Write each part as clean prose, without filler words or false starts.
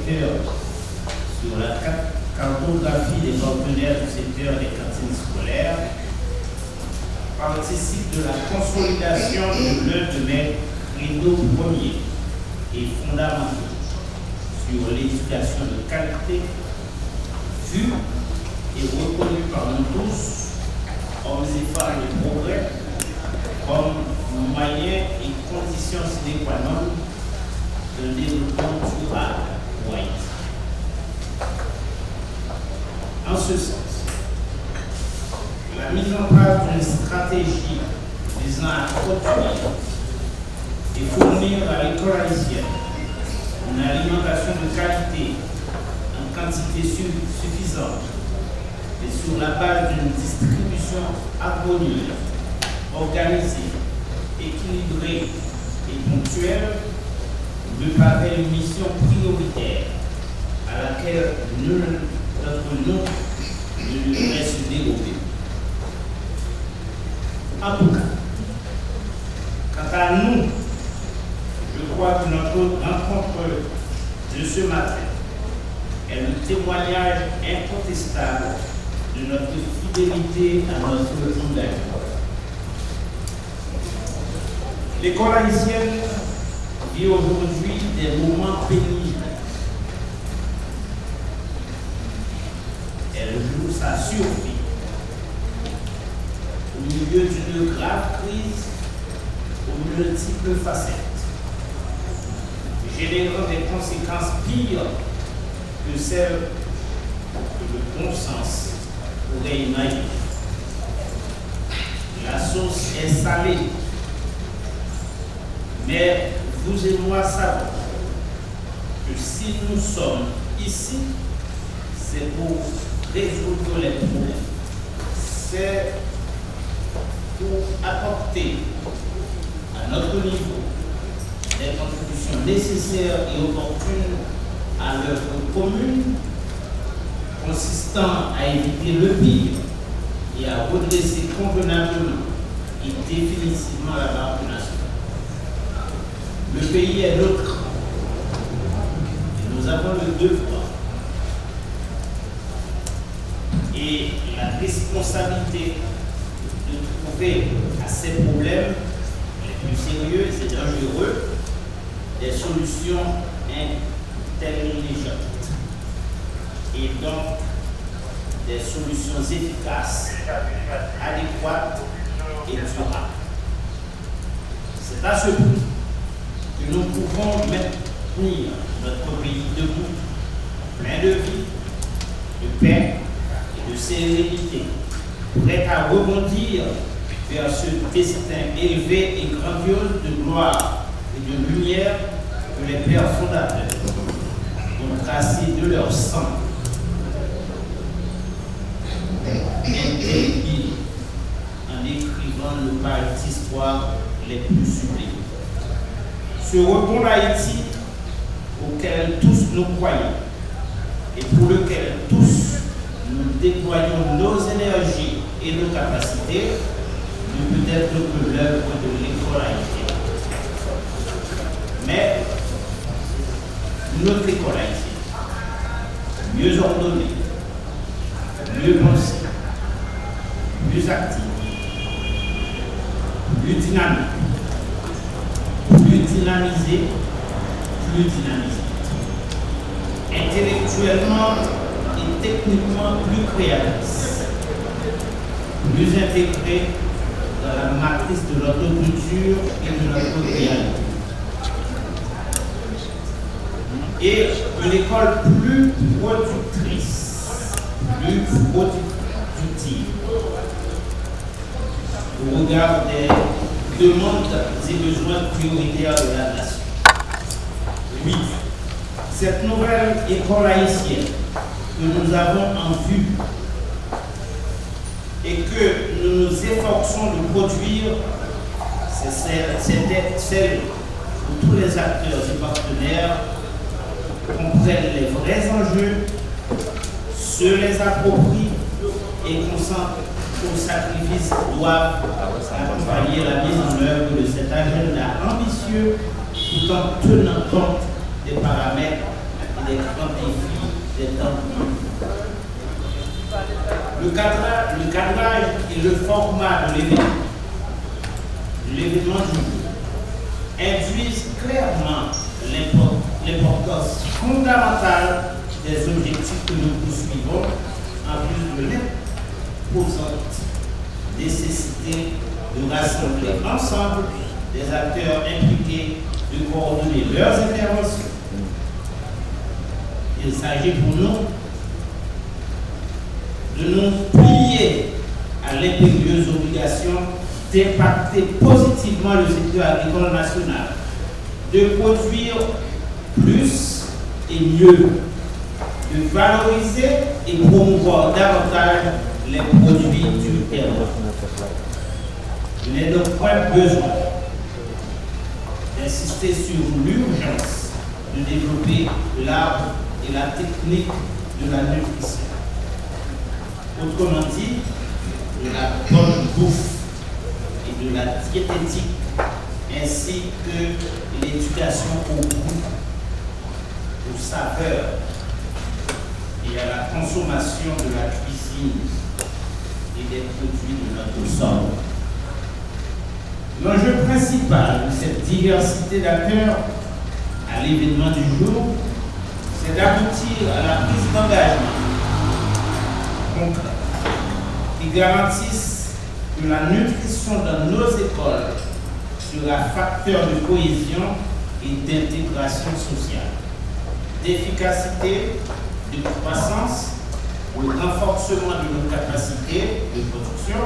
secteur sur la cartographie des partenaires du secteur des cantines scolaires participe de la consolidation de l'un de mes credos premiers et fondamentaux sur l'éducation de qualité, vue et reconnue par nous tous, hommes et femmes de progrès, comme moyen et condition sine qua non d'un développement durable pour Haïti. En ce sens, la mise en place d'une stratégie visant à produire et fournir à l'école haïtienne une alimentation de qualité en quantité suffisante et sur la base d'une distribution harmonieuse, organisée, équilibrée et ponctuelle me paraît une mission prioritaire à laquelle nul d'entre nous ne devrait se dérober. En tout cas, quant à nous, je crois que notre rencontre de ce matin est le témoignage incontestable de notre fidélité à notre engagement. L'école haïtienne vit aujourd'hui des moments pénibles. Elle joue sa survie au milieu d'une grave crise aux multiples facettes, générant des conséquences pires que celles que le bon sens pourrait imaginer. La sauce est salée, mais vous et moi savons que si nous sommes ici, c'est pour résoudre les problèmes. C'est pour apporter à notre niveau des contributions nécessaires et opportunes à l'œuvre commune, consistant à éviter le pire et à redresser convenablement et définitivement la barre de nation. Le pays est nôtre et nous avons le devoir et la responsabilité de trouver à ces problèmes les plus sérieux et dangereux des solutions intelligentes et donc des solutions efficaces, adéquates et durables. C'est à ce but que nous pouvons maintenir notre pays debout, plein de vie, de paix et de sérénité, prêt à rebondir vers ce destin élevé et grandiose de gloire et de lumière que les pères fondateurs ont tracé de leur sang, indélébile, en écrivant nos pages d'histoire les plus sublimes. Ce rebond d'Haïti auquel tous nous croyons et pour lequel tous nous déployons nos énergies et nos capacités ne peut être que l'œuvre de l'école haïtienne. Mais notre école haïtienne, mieux ordonnée, mieux pensée, plus active, plus dynamique, plus dynamisée, intellectuellement et techniquement plus créatrice, plus intégrée dans la matrice de notre culture et de notre réalité. Et une école plus productrice, plus productive, au regard des demandes et besoins prioritaires de la nation. Oui, cette nouvelle école haïtienne que nous avons en vue et que nous nous efforçons de produire, c'est celle où tous les acteurs et partenaires comprennent les vrais enjeux, se les approprient et consentent aux sacrifices doivent accompagner la mise en œuvre de cet agenda ambitieux tout en tenant compte des paramètres et des Le cadrage et le format de l'événement du jour induisent clairement l'importance fondamentale des objectifs que nous poursuivons, en plus de l'imposante nécessité de rassembler ensemble des acteurs impliqués de coordonner leurs interventions. Il s'agit pour nous de nous plier à l'impérieuse obligation d'impacter positivement le secteur agricole national, de produire plus et mieux, de valoriser et promouvoir davantage les produits du terroir. Il n'est donc pas besoin d'insister sur l'urgence de développer l'art et la technique de la nutrition. Autrement dit, de la bonne bouffe et de la diététique, ainsi que l'éducation au goût, aux saveurs et à la consommation de la cuisine et des produits de notre sol. L'enjeu principal de cette diversité d'acteurs à l'événement du jour, c'est d'aboutir à la prise d'engagement concret qui garantisse que la nutrition dans nos écoles sera facteur de cohésion et d'intégration sociale, d'efficacité, de croissance, de renforcement de nos capacités de production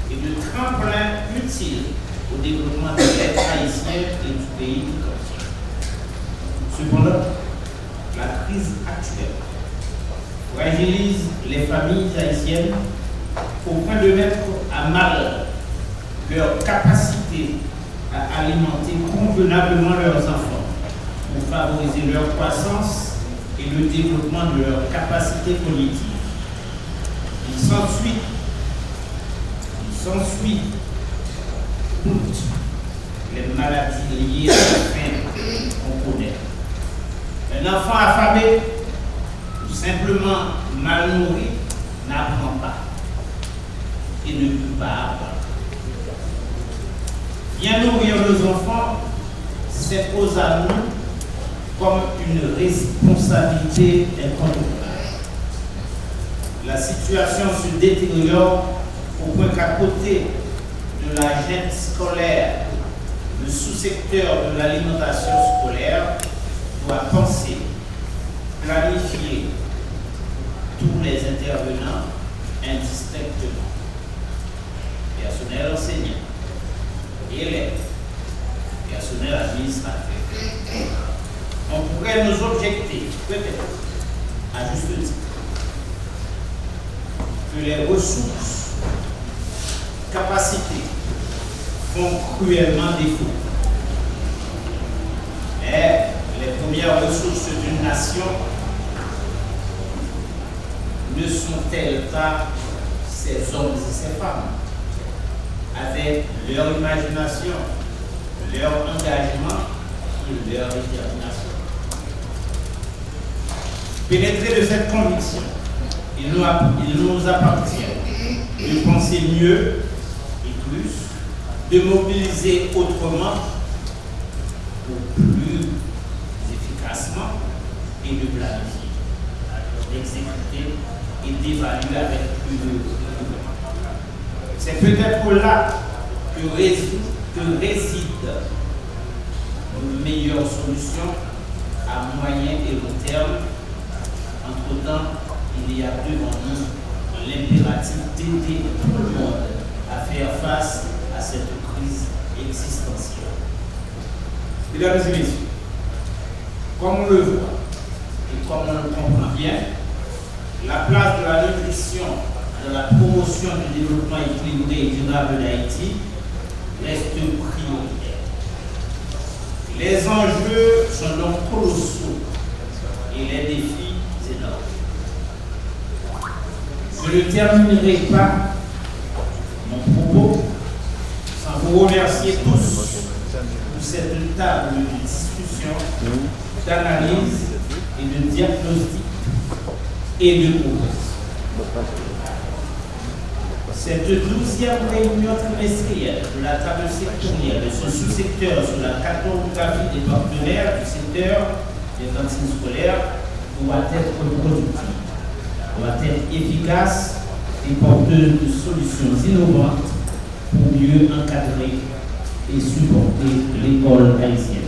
et de tremplin utile au développement de l'aide haïtienne et du pays tout entier. Cependant, la crise actuelle fragilise les familles haïtiennes au point de mettre à mal leur capacité à alimenter convenablement leurs enfants pour favoriser leur croissance et le développement de leurs capacités cognitives. Il s'ensuit toutes les maladies liées à la faim qu'on connaît. Un enfant affamé ou simplement mal nourri n'apprend pas et ne peut pas apprendre. Bien nourrir nos enfants s'impose à nous comme une responsabilité incontournable. La situation se détériore au point qu'à côté de la junte scolaire, le sous-secteur de l'alimentation scolaire doit penser, planifier tous les intervenants indistinctement. Personnel enseignant, élèves, personnel administratif. On pourrait nous objecter, peut-être, à juste titre, que les ressources, capacités font cruellement défaut. Mais les premières ressources d'une nation ne sont-elles pas ces hommes et ces femmes, avec leur imagination, leur engagement et leur détermination? Pénétrés de cette conviction, il nous appartient de penser mieux et plus, de mobiliser autrement ou plus efficacement et de planifier, d'exécuter et d'évaluer avec plus de rigueur. C'est peut-être là que résident nos meilleures solutions à moyen et long terme. Entre-temps, il y a devant nous l'impératif d'aider tout le monde à faire face à cette crise existentielle. Mesdames et messieurs, comme on le voit et comme on le comprend bien, la place de la nutrition dans la promotion du développement équilibré et durable d'Haïti reste prioritaire. Les enjeux sont donc colossaux et les défis énormes. Je ne terminerai pas mon propos sans vous remercier tous pour cette table de discussion, d'analyse et de diagnostic et de progrès. Cette 12e réunion trimestrielle de la table sectorielle de ce sous-secteur sur la cartographie des partenaires du secteur des cantines scolaires pourra être productive, pourra être efficace et porteuse de solutions innovantes pour mieux encadrer et supporter l'école haïtienne.